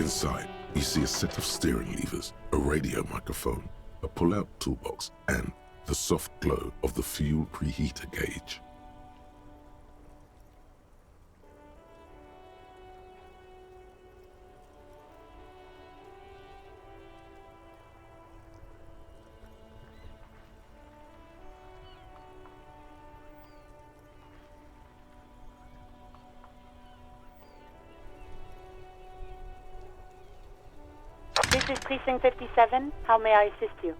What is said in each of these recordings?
Inside, you see a set of steering levers, a radio microphone, a pull-out toolbox, and the soft glow of the fuel preheater gauge. This is Precinct 57. How may I assist you?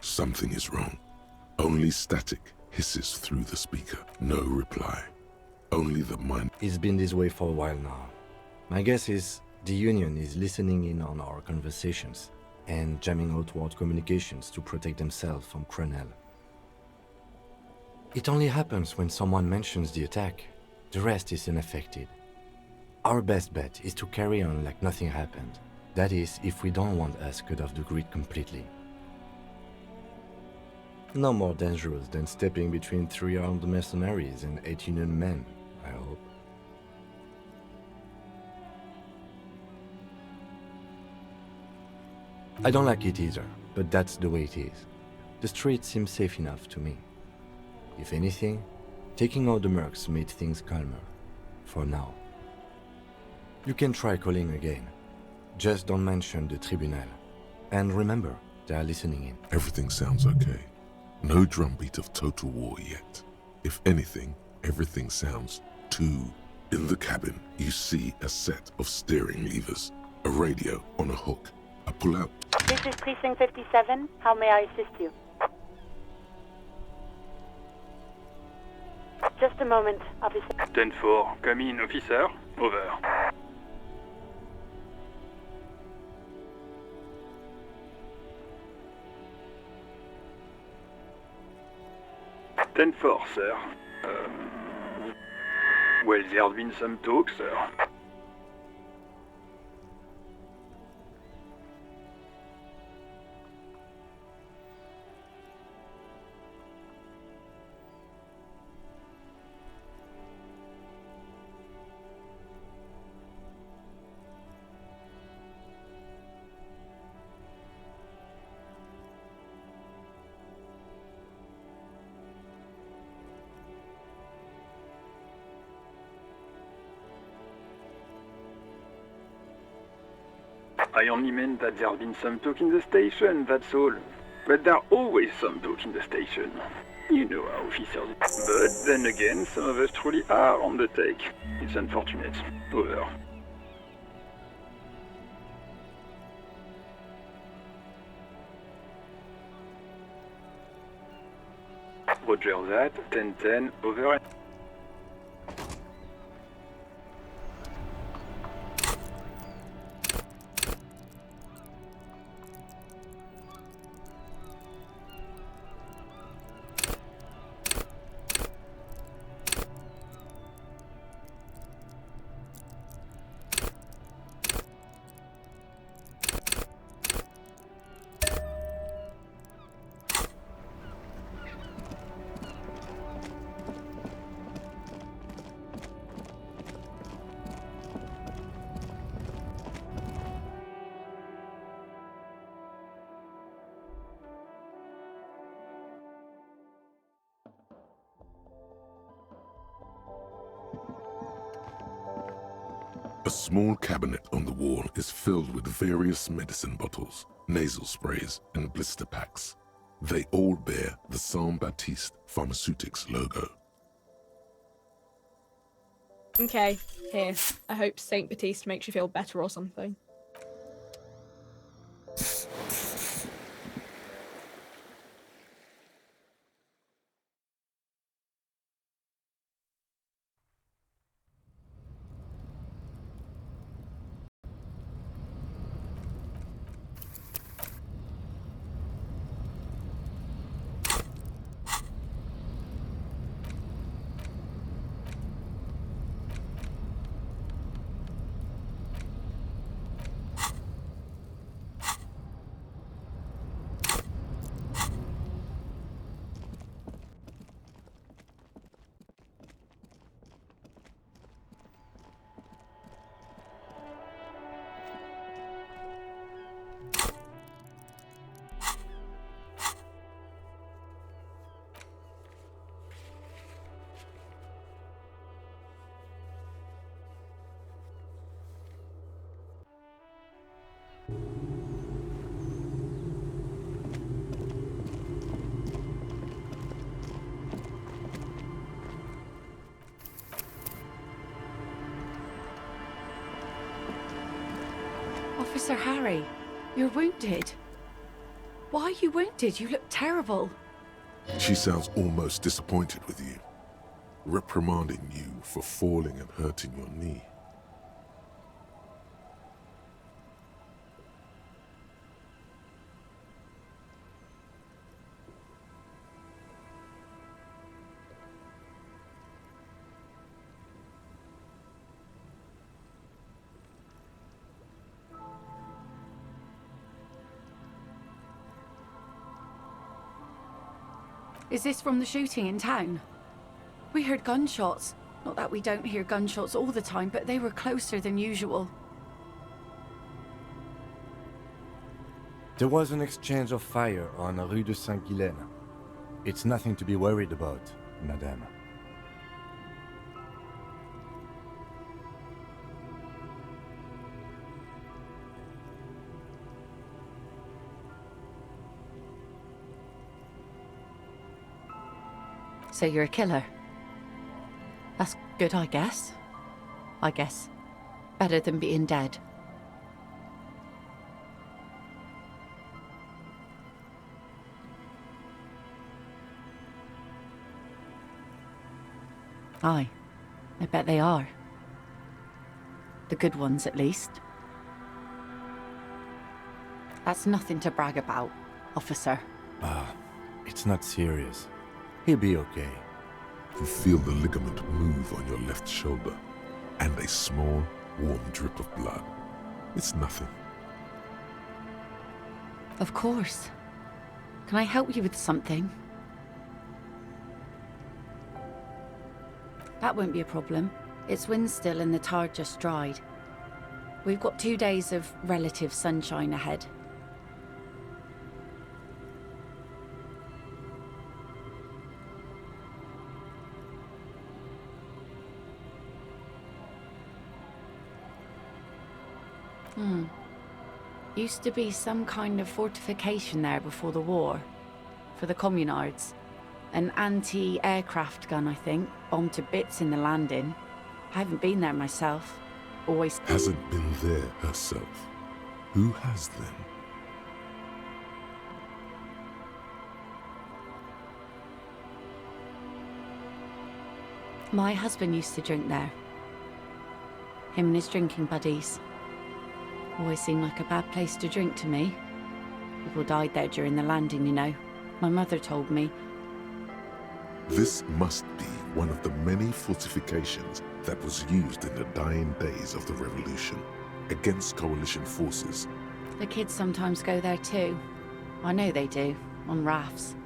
Something is wrong. Only static hisses through the speaker. No reply. Only the mind. It's been this way for a while now. My guess is the Union is listening in on our conversations and jamming outward communications to protect themselves from Cronel. It only happens when someone mentions the attack. The rest is unaffected. Our best bet is to carry on like nothing happened. That is, if we don't want us cut off the grid completely. No more dangerous than stepping between 3 armed mercenaries and 8 Union men, I hope. I don't like it either, but that's the way it is. The street seems safe enough to me. If anything, taking out the mercs made things calmer. For now. You can try calling again. Just don't mention the tribunal. And remember, they are listening in. Everything sounds okay. No drumbeat of total war yet. If anything, everything sounds too. In the cabin, you see a set of steering levers, a radio on a hook, a pull-out. This is Precinct 57. How may I assist you? Just a moment, officer. 10-4, come in, officer. Over. Ten-4, sir. Well, there's been some talk, sir. I only meant that there's been some talk in the station, that's all. But there's always some talk in the station. You know how officers... But then again, some of us truly are on the take. It's unfortunate. Over. Roger that. 10-10. Over. A small cabinet on the wall is filled with various medicine bottles, nasal sprays, and blister packs. They all bear the Saint-Baptiste Pharmaceutics logo. Okay, here. I hope Saint Baptiste makes you feel better or something. Officer Harry, you're wounded. Why are you wounded? You look terrible. She sounds almost disappointed with you, reprimanding you for falling and hurting your knee. Is this from the shooting in town? We heard gunshots. Not that we don't hear gunshots all the time, but they were closer than usual. There was an exchange of fire on Rue de Saint-Guylaine. It's nothing to be worried about, madame. So you're a killer? That's good, I guess. Better than being dead. Aye, I bet they are. The good ones, at least. That's nothing to brag about, officer. It's not serious. He'll be okay. You feel the ligament move on your left shoulder, and a small, warm drip of blood. It's nothing. Of course. Can I help you with something? That won't be a problem. It's wind still and the tar just dried. We've got 2 days of relative sunshine ahead. Used to be some kind of fortification there before the war. For the communards. An anti-aircraft gun, I think. Bombed to bits in the landing. I haven't been there myself. Always... Hasn't been there herself. Who has then? My husband used to drink there. Him and his drinking buddies. Always seemed like a bad place to drink to me. People died there during the landing, you know. My mother told me. This must be one of the many fortifications that was used in the dying days of the revolution against coalition forces. The kids sometimes go there too. I know they do, on rafts.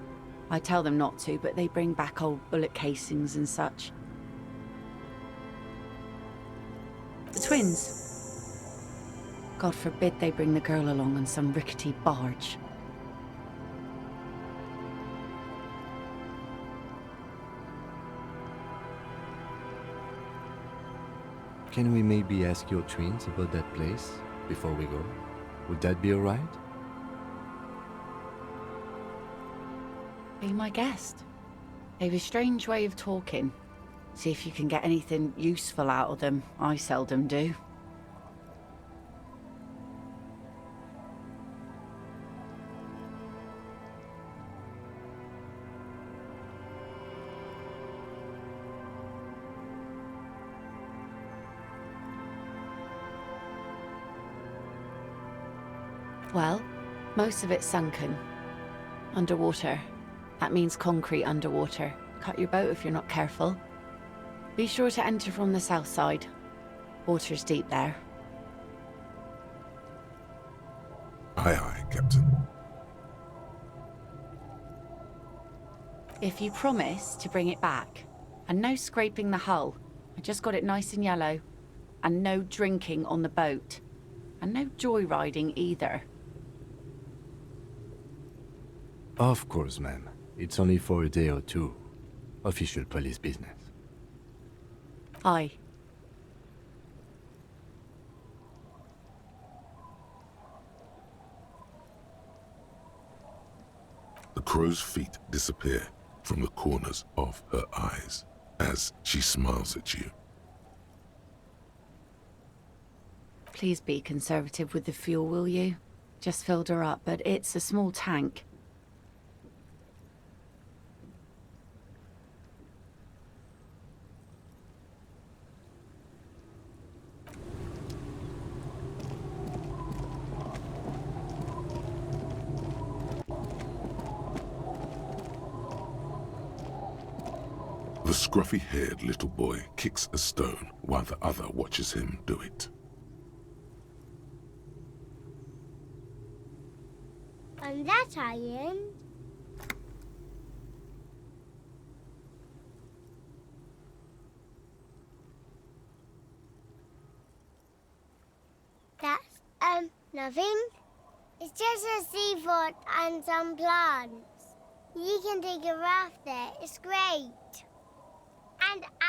I tell them not to, but they bring back old bullet casings and such. The twins. God forbid they bring the girl along on some rickety barge. Can we maybe ask your twins about that place before we go? Would that be alright? Be my guest. They've a strange way of talking. See if you can get anything useful out of them. I seldom do. Well, most of it's sunken. Underwater. That means concrete underwater. Cut your boat if you're not careful. Be sure to enter from the south side. Water's deep there. Aye, aye, Captain. If you promise to bring it back, and no scraping the hull, I just got it nice and yellow, and no drinking on the boat, and no joyriding either. Of course, ma'am. It's only for a day or two. Official police business. Aye. crow's feet disappear from the corners of her eyes as she smiles at you. Please be conservative with the fuel, will you? Just filled her up, but it's a small tank. The scruffy-haired little boy kicks a stone while the other watches him do it. On that island, that's, nothing. It's just a seafort and some plants. You can take a raft there, it's great.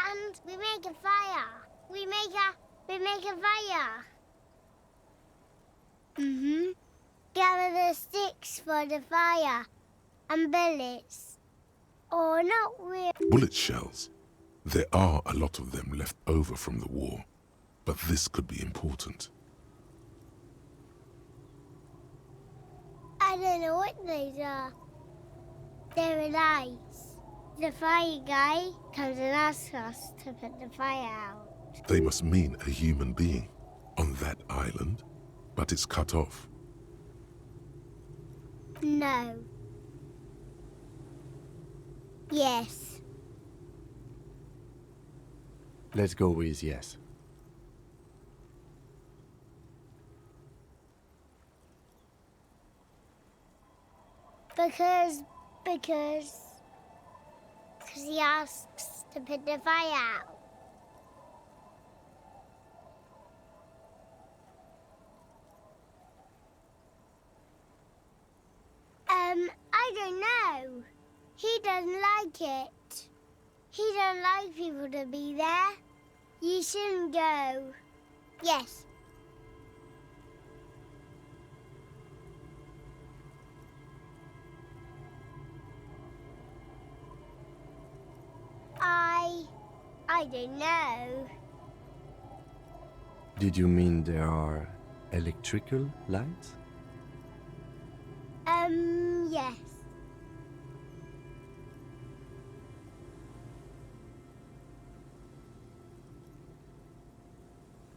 And we make a fire. We make a fire. Mm-hmm. Gather the sticks for the fire. And bullets. Or not really. Bullet shells. There are a lot of them left over from the war, but this could be important. I don't know what those are. They're lights. The fire guy comes and asks us to put the fire out. They must mean a human being on that island, but it's cut off. No. Yes. Let's go with yes. Because he asks to put the fire out. I don't know. He doesn't like it. He doesn't like people to be there. You shouldn't go. Yes. I don't know. Did you mean there are electrical lights? Yes.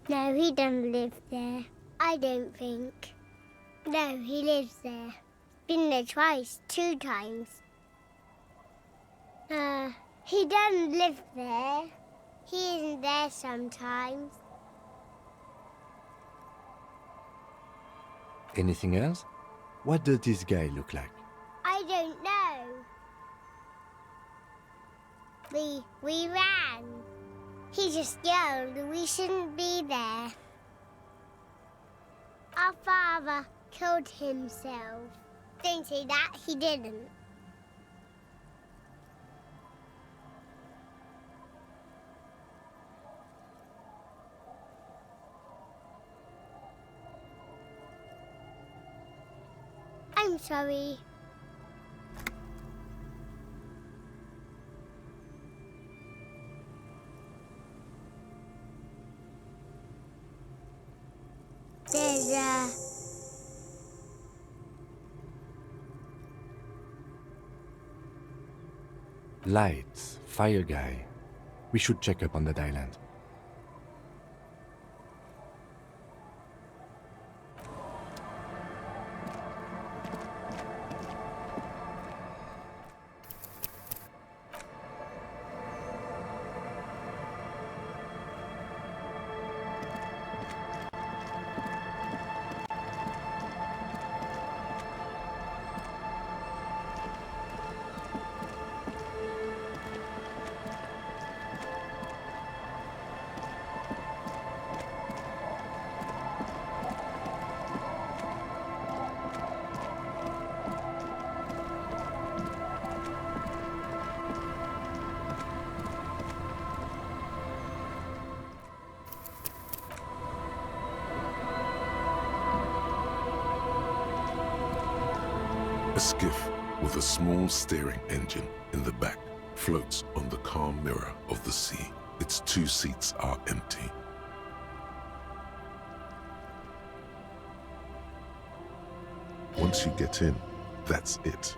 No, he doesn't live there. I don't think. No, he lives there. Been there twice, 2 times. He doesn't live there. He isn't there sometimes. Anything else? What does this guy look like? I don't know. We ran. He just yelled we shouldn't be there. Our father killed himself. Don't say that, he didn't. I'm sorry. There's Lights, fire guy. We should check up on that island. A skiff with a small steering engine in the back, floats on the calm mirror of the sea. Its 2 seats are empty. Once you get in, that's it.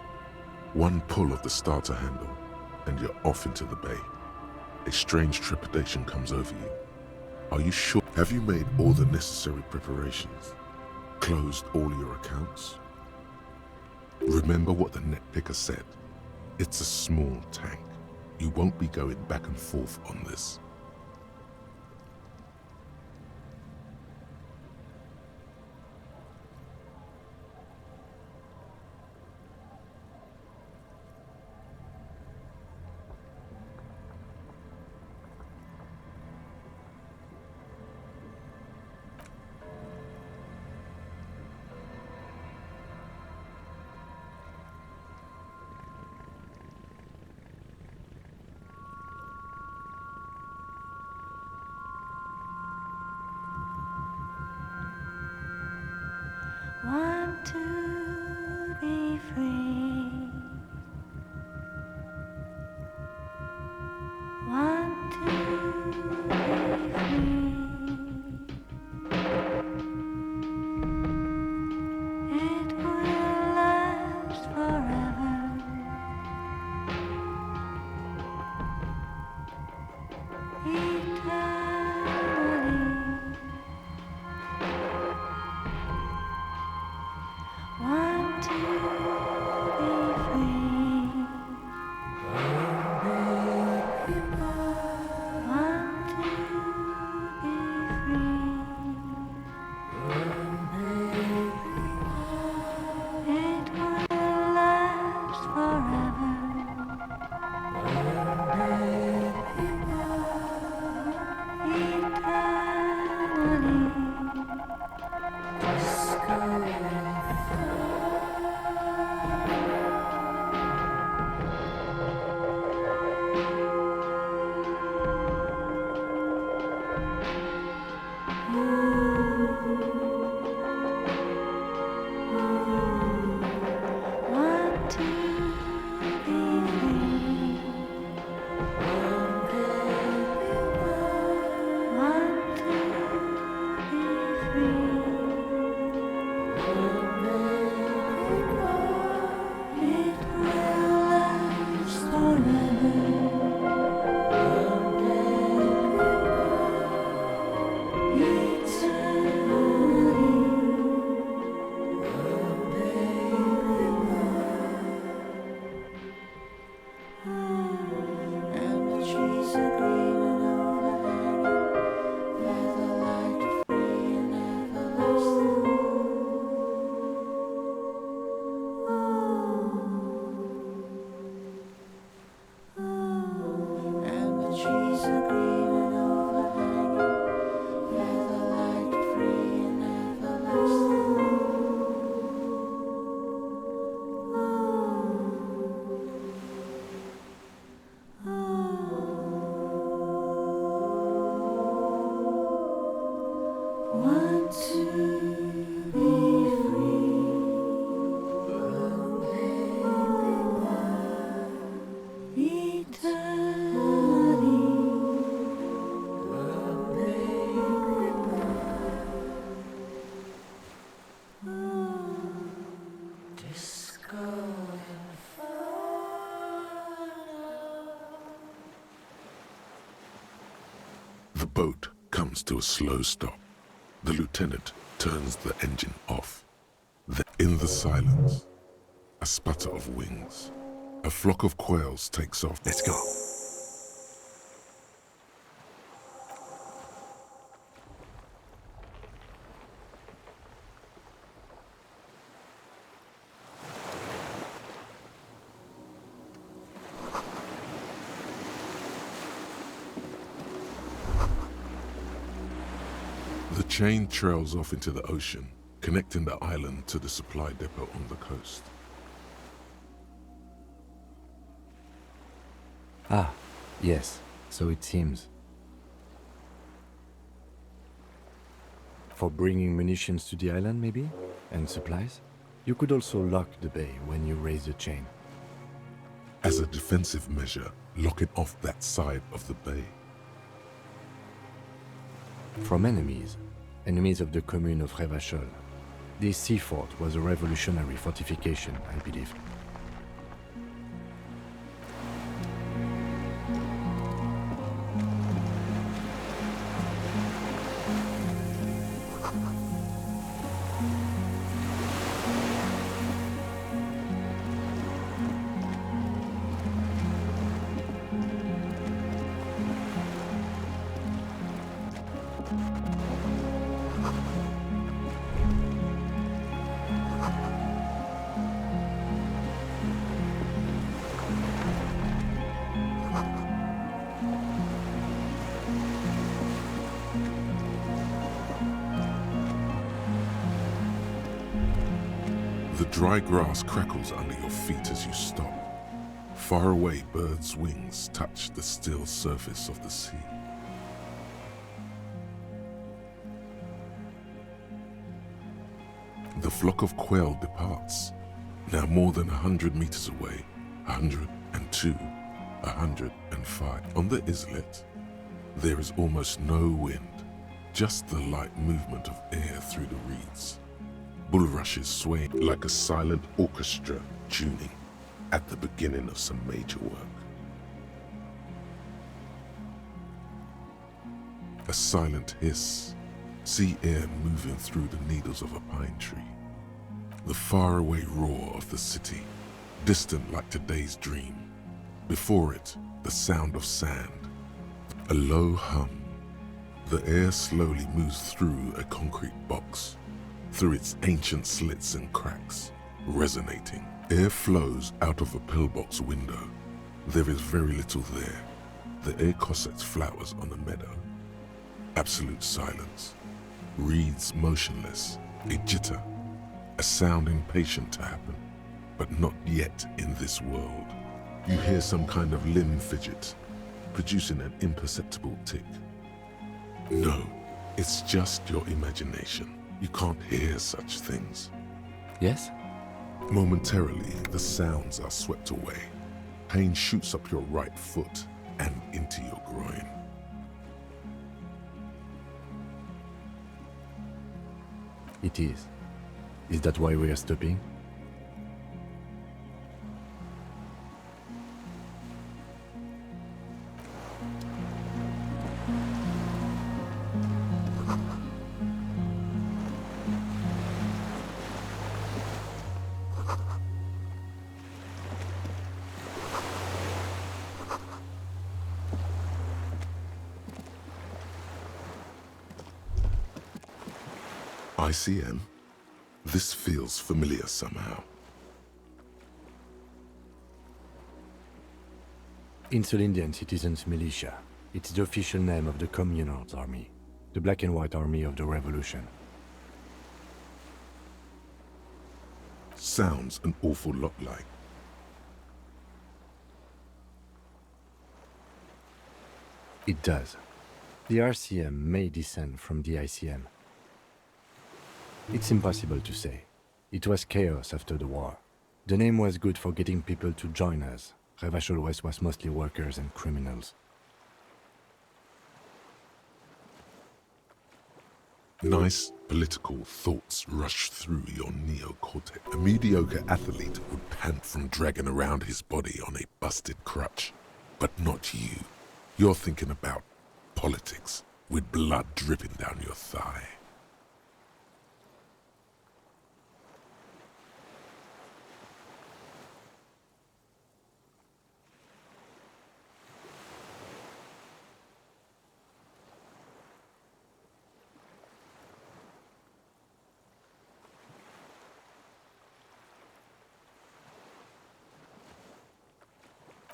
One pull of the starter handle, and you're off into the bay. A strange trepidation comes over you. Are you sure? Have you made all the necessary preparations? Closed all your accounts? Remember what the net picker said. It's a small tank. You won't be going back and forth on this. Want to be free. Want to be free. It will last forever. Eternally. Want to be free. Want to be free. It will last forever. Want to be free. Want to be free. It will last Want to be free. Eternally. The boat comes to a slow stop. The lieutenant turns the engine off. Then, in the silence, a sputter of wings. A flock of quails takes off. Let's go. The chain trails off into the ocean, connecting the island to the supply depot on the coast. Ah, yes, so it seems. For bringing munitions to the island, maybe? And supplies? You could also lock the bay when you raise the chain. As a defensive measure, lock it off that side of the bay. From enemies of the commune of Revachol, this sea fort was a revolutionary fortification, I believe. The dry grass crackles under your feet as you stop. Far away, birds' wings touch the still surface of the sea. The flock of quail departs, now more than 100 meters away, 102, 105. On the islet, there is almost no wind, just the light movement of air through the reeds. Bulrushes swaying like a silent orchestra tuning at the beginning of some major work. A silent hiss, sea air moving through the needles of a pine tree. The faraway roar of the city, distant like today's dream. Before it, the sound of sand, a low hum. The air slowly moves through a concrete box, through its ancient slits and cracks, resonating. Air flows out of a pillbox window. There is very little there. The air cossets flowers on a meadow. Absolute silence. Reeds motionless. A jitter. A sound impatient to happen, but not yet in this world. You hear some kind of limb fidget, producing an imperceptible tick. No, it's just your imagination. You can't hear such things. Yes? Momentarily, the sounds are swept away. Pain shoots up your right foot and into your groin. It is. Is that why we are stopping? ICM? This feels familiar somehow. Insulindian Citizens Militia. It's the official name of the Communards Army, the black and white army of the revolution. Sounds an awful lot like. It does. The RCM may descend from the ICM. It's impossible to say. It was chaos after the war. The name was good for getting people to join us. Revachol West was mostly workers and criminals. Nice political thoughts rush through your neocortex. A mediocre athlete would pant from dragging around his body on a busted crutch. But not you. You're thinking about politics, with blood dripping down your thigh.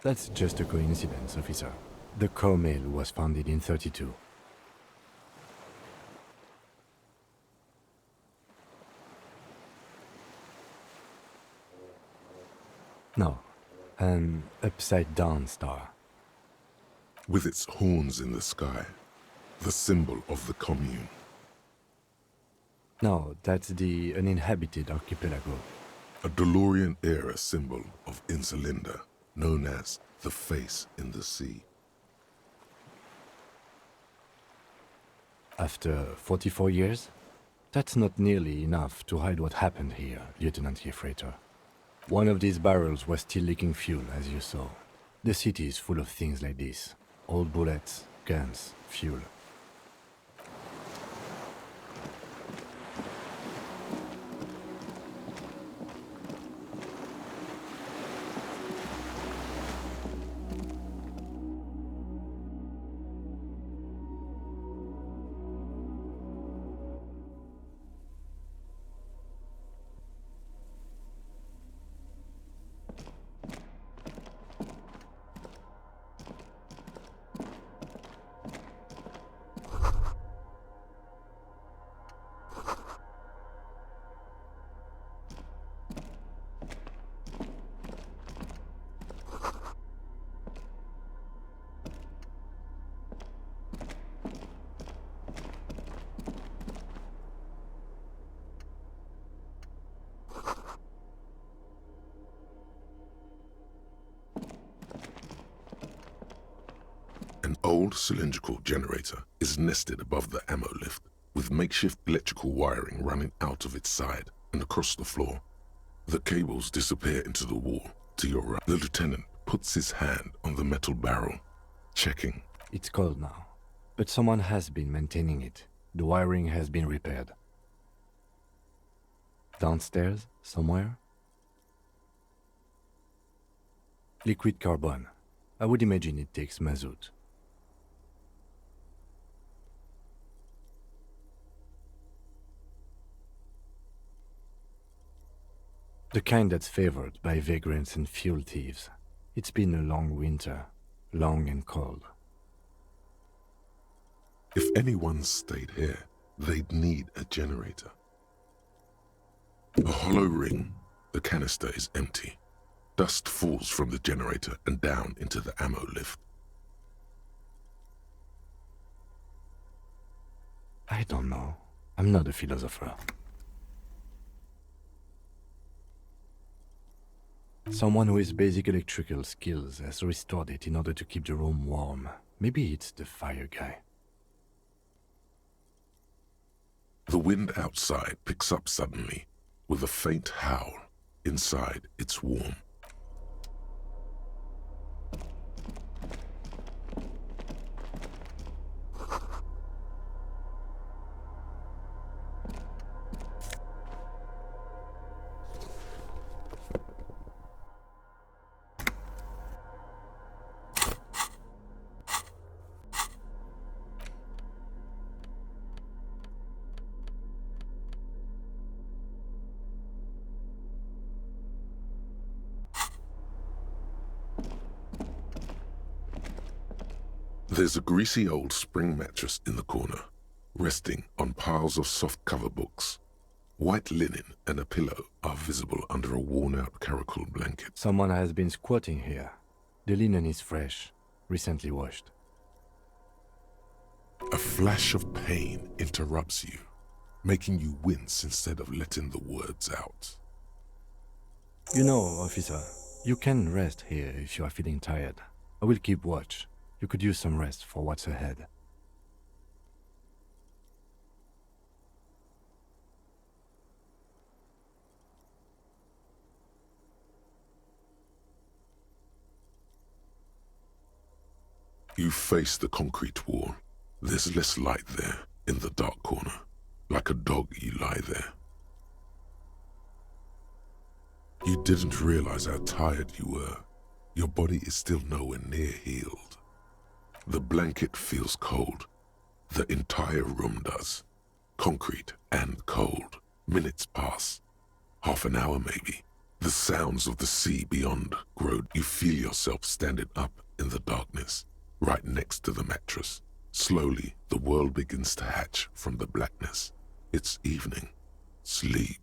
That's just a coincidence, officer. The co-mail was founded in 32. No, an upside-down star. With its horns in the sky, the symbol of the commune. No, that's the uninhabited archipelago. A DeLorean-era symbol of Insulinda, known as the Face in the Sea. After 44 years? That's not nearly enough to hide what happened here, Lieutenant Gefreiter. One of these barrels was still leaking fuel, as you saw. The city is full of things like this. Old bullets, guns, fuel. An old cylindrical generator is nested above the ammo lift, with makeshift electrical wiring running out of its side and across the floor. The cables disappear into the wall to your right. The lieutenant puts his hand on the metal barrel, checking. It's cold now, but someone has been maintaining it. The wiring has been repaired. Downstairs, somewhere? Liquid carbon. I would imagine it takes mazout. The kind that's favored by vagrants and fuel thieves. It's been a long winter, long and cold. If anyone stayed here, they'd need a generator. A hollow ring, the canister is empty. Dust falls from the generator and down into the ammo lift. I don't know. I'm not a philosopher. Someone with basic electrical skills has restored it in order to keep the room warm. Maybe it's the fire guy. The wind outside picks up suddenly, with a faint howl. Inside, it's warm. There's a greasy old spring mattress in the corner, resting on piles of soft cover books. White linen and a pillow are visible under a worn-out caracol blanket. Someone has been squatting here. The linen is fresh, recently washed. A flash of pain interrupts you, making you wince instead of letting the words out. You know, officer, you can rest here if you are feeling tired. I will keep watch. You could use some rest for what's ahead. You face the concrete wall. There's less light there, in the dark corner. Like a dog, you lie there. You didn't realize how tired you were. Your body is still nowhere near healed. The blanket feels cold. The entire room does. Concrete and cold. Minutes pass. Half an hour maybe. The sounds of the sea beyond grow. You feel yourself standing up in the darkness, right next to the mattress. Slowly, the world begins to hatch from the blackness. It's evening. Sleep.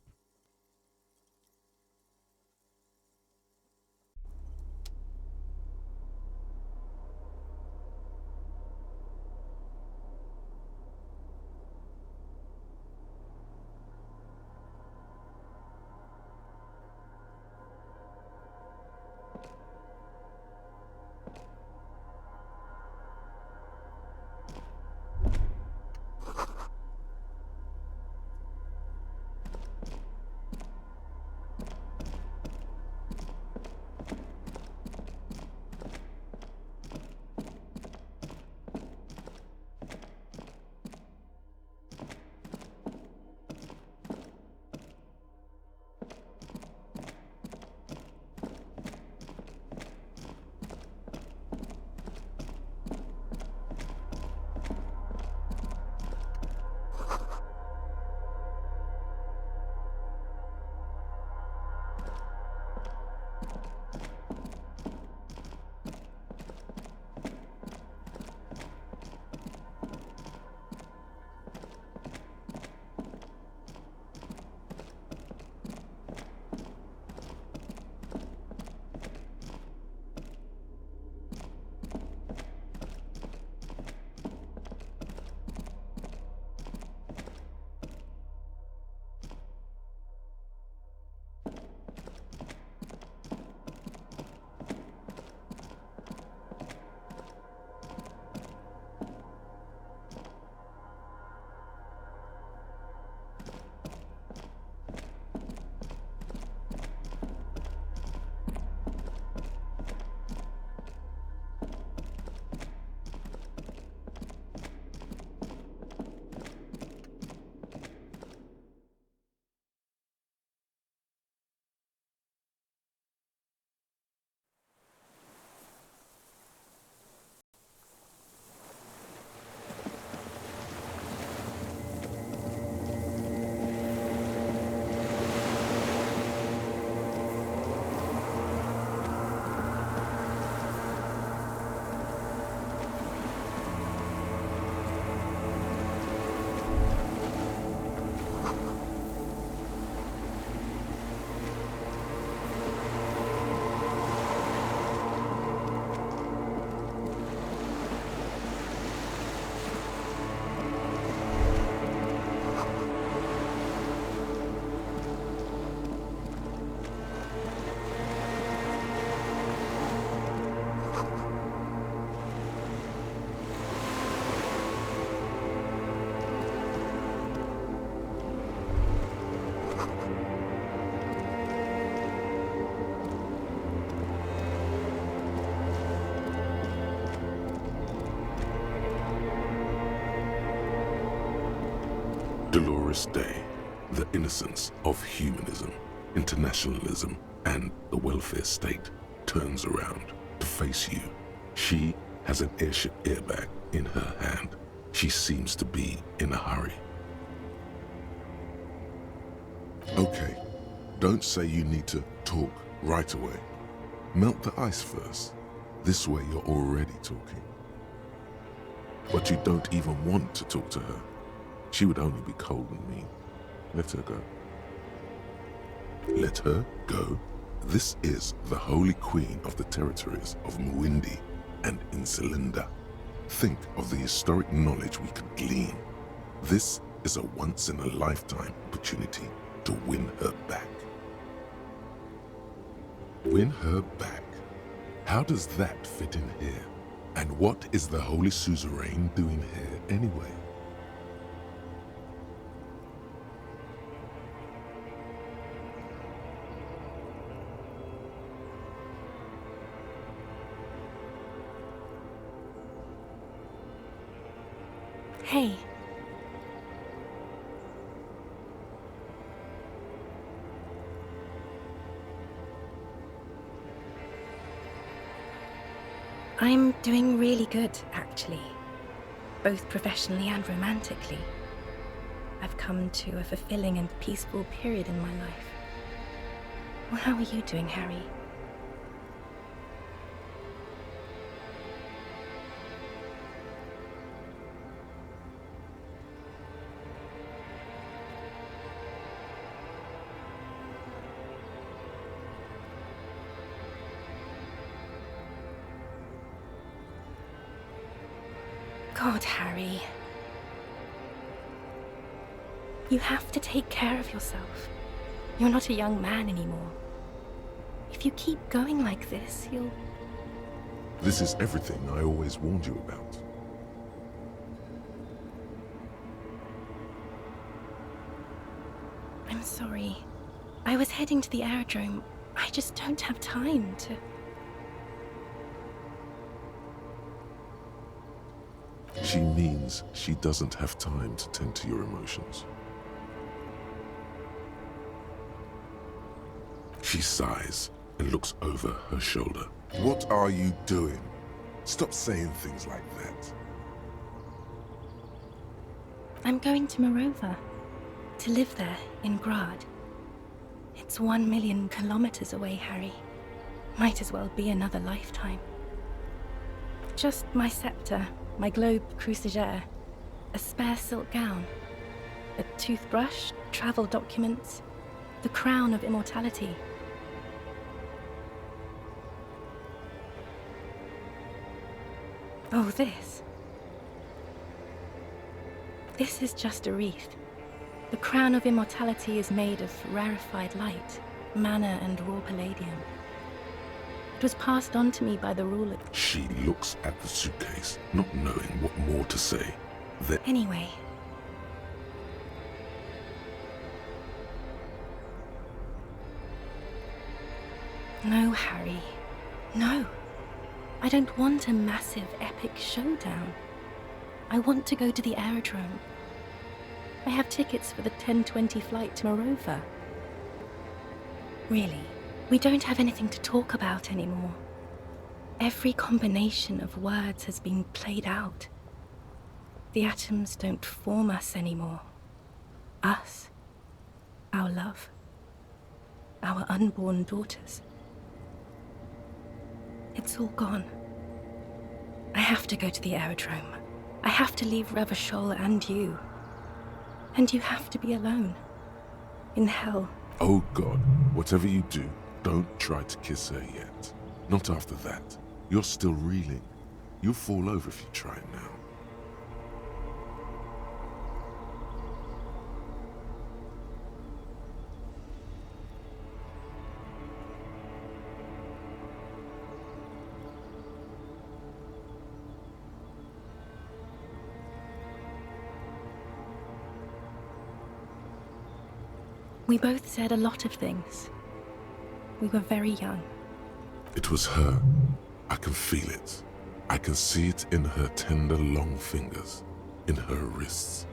glorious day, the innocence of humanism, internationalism, and the welfare state turns around to face you. She has an airship airbag in her hand. She seems to be in a hurry. Okay, don't say you need to talk right away. Melt the ice first. This way you're already talking. But you don't even want to talk to her. She would only be cold and mean. Let her go. Let her go? This is the holy queen of the territories of Muindi and Insulinda. Think of the historic knowledge we could glean. This is a once-in-a-lifetime opportunity to win her back. Win her back? How does that fit in here? And what is the Holy Suzerain doing here anyway? Hey. I'm doing really good, actually. Both professionally and romantically. I've come to a fulfilling and peaceful period in my life. Well, how are you doing, Harry? God, Harry. You have to take care of yourself. You're not a young man anymore. If you keep going like this, you'll... This is everything I always warned you about. I'm sorry. I was heading to the aerodrome. I just don't have time to... She means she doesn't have time to tend to your emotions. She sighs and looks over her shoulder. What are you doing? Stop saying things like that. I'm going to Morova. To live there, in Grad. It's 1 million kilometers away, Harry. Might as well be another lifetime. Just my scepter, my globe cruciger, a spare silk gown, a toothbrush, travel documents, the crown of immortality. Oh, this. This is just a wreath. The crown of immortality is made of rarefied light, mana and raw palladium. It was passed on to me by the ruler. She looks at the suitcase, not knowing what more to say. Then Anyway. No, Harry. No. I don't want a massive, epic showdown. I want to go to the aerodrome. I have tickets for the 10:20 flight to Morova. Really, we don't have anything to talk about anymore. Every combination of words has been played out. The atoms don't form us anymore. Us. Our love. Our unborn daughters. It's all gone. I have to go to the aerodrome. I have to leave Revachol and you. And you have to be alone. In hell. oh God, whatever you do, don't try to kiss her yet. Not after that. You're still reeling. You'll fall over if you try it now. We both said a lot of things. We were very young. It was her. I can feel it. I can see it in her tender, long fingers, in her wrists.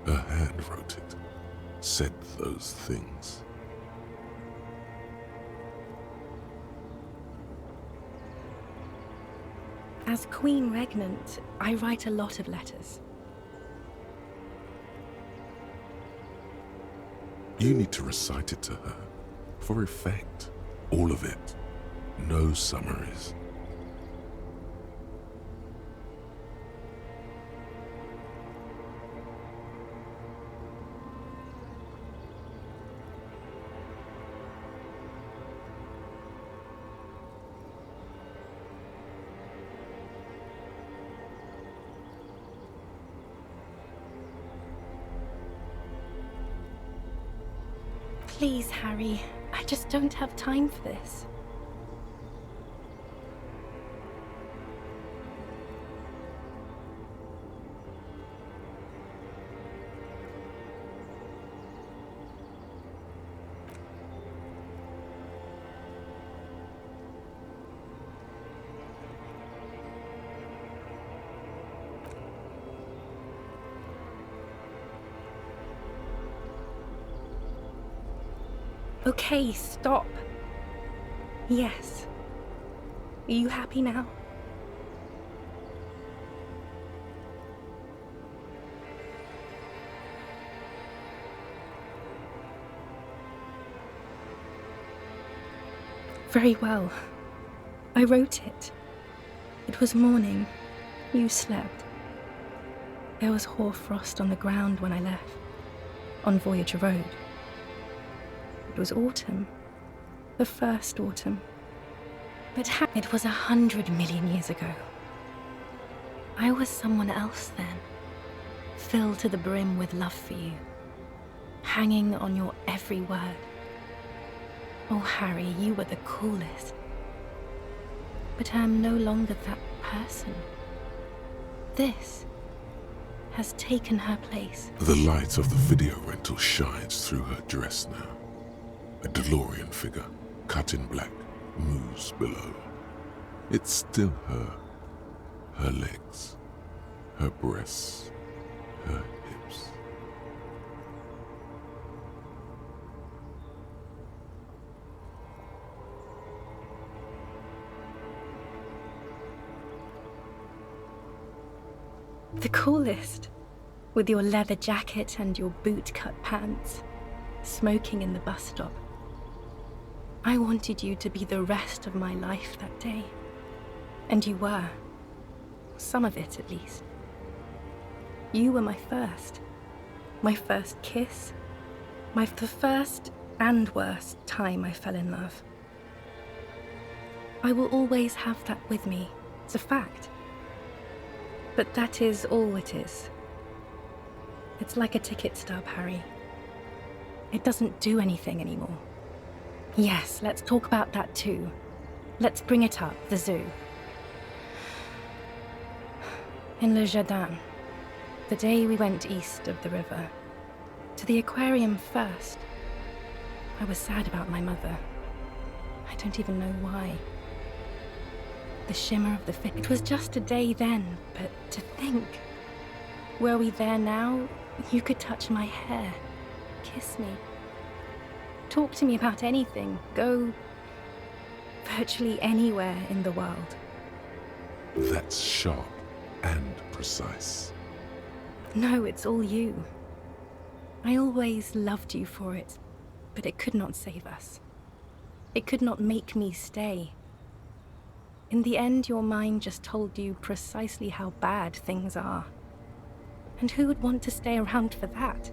Her hand wrote it. said those things. As Queen Regnant, I write a lot of letters. You need to recite it to her, for effect. All of it. No summaries. Please, Harry, I just don't have time for this. Okay, stop. Yes. Are you happy now? Very well. I wrote it. It was morning. You slept. There was hoarfrost on the ground when I left, on Voyager Road. It was autumn. The first autumn. But it was 100 million years ago. I was someone else then, filled to the brim with love for you, hanging on your every word. Oh, Harry, you were the coolest. But I am no longer that person. This has taken her place. The light of the video rental shines through her dress now. A DeLorean figure, cut in black, moves below. It's still her. Her legs, her breasts, her hips. The coolest. With your leather jacket and your boot-cut pants, smoking in the bus stop. I wanted you to be the rest of my life that day. And you were. Some of it, at least. You were my first kiss, the first and worst time I fell in love. I will always have that with me. It's a fact. But that is all it is. It's like a ticket stub, Harry. It doesn't do anything anymore. Yes, let's talk about that too. Let's bring it up, the zoo. In Le Jardin, the day we went east of the river, to the aquarium first, I was sad about my mother. I don't even know why. The shimmer of the fish. It was just a day then, but to think. Were we there now, you could touch my hair, kiss me. Talk to me about anything. Go virtually anywhere in the world. That's sharp and precise. No, it's all you. I always loved you for it, but it could not save us. It could not make me stay. In the end, your mind just told you precisely how bad things are. And who would want to stay around for that?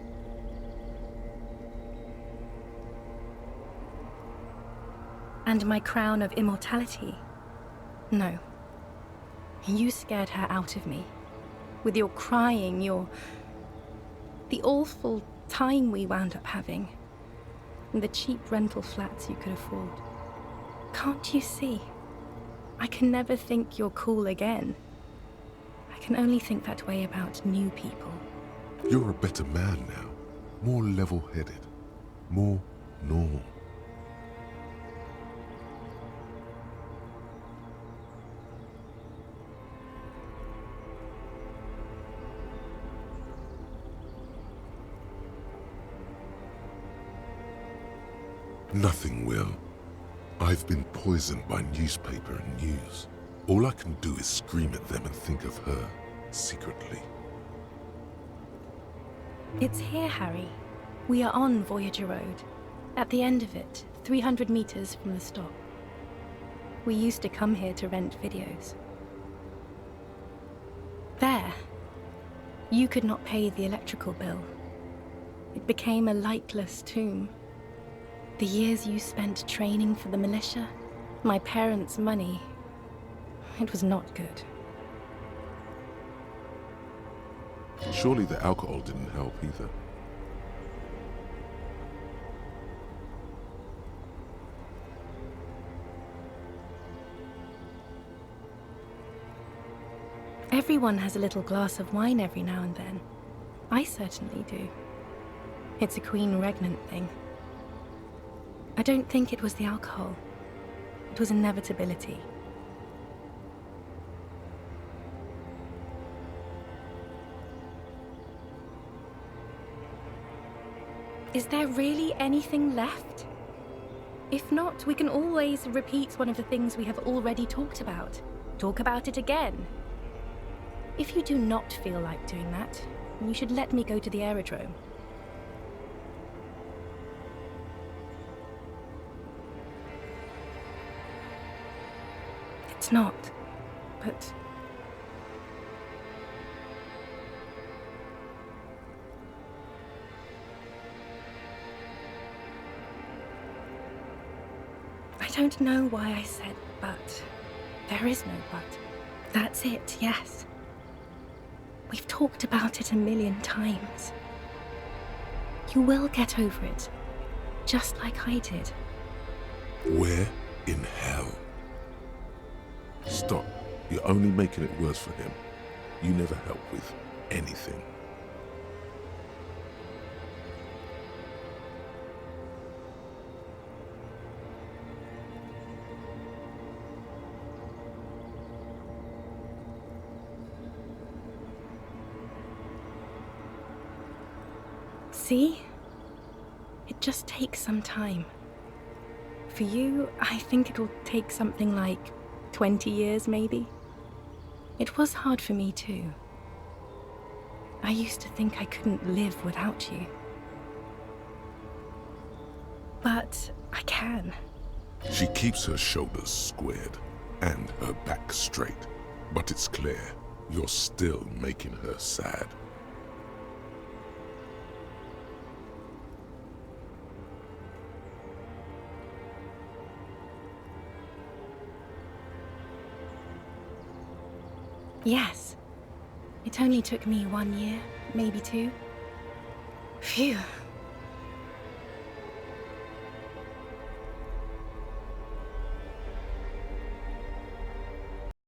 And my crown of immortality? No. You scared her out of me. With your crying, the awful time we wound up having. And the cheap rental flats you could afford. Can't you see? I can never think you're cool again. I can only think that way about new people. You're a better man now. More level-headed. More normal. Nothing will. I've been poisoned by newspaper and news. All I can do is scream at them and think of her, secretly. It's here, Harry. We are on Voyager Road. At the end of it, 300 meters from the stop. We used to come here to rent videos. There. You could not pay the electrical bill. It became a lightless tomb. The years you spent training for the militia, my parents' money, it was not good. Surely the alcohol didn't help either. Everyone has a little glass of wine every now and then. I certainly do. It's a queen regnant thing. I don't think it was the alcohol. It was inevitability. Is there really anything left? If not, we can always repeat one of the things we have already talked about. Talk about it again. If you do not feel like doing that, you should let me go to the aerodrome. It's not, but... I don't know why I said but. There is no but. That's it, yes. We've talked about it a million times. You will get over it, just like I did. Where in hell? Stop. You're only making it worse for him. You never help with anything. See? It just takes some time. For you, I think it'll take something like 20 years, maybe. It was hard for me too. I used to think I couldn't live without you. But I can. She keeps her shoulders squared and her back straight, but it's clear you're still making her sad. Yes. It only took me 1 year, maybe 2. Phew.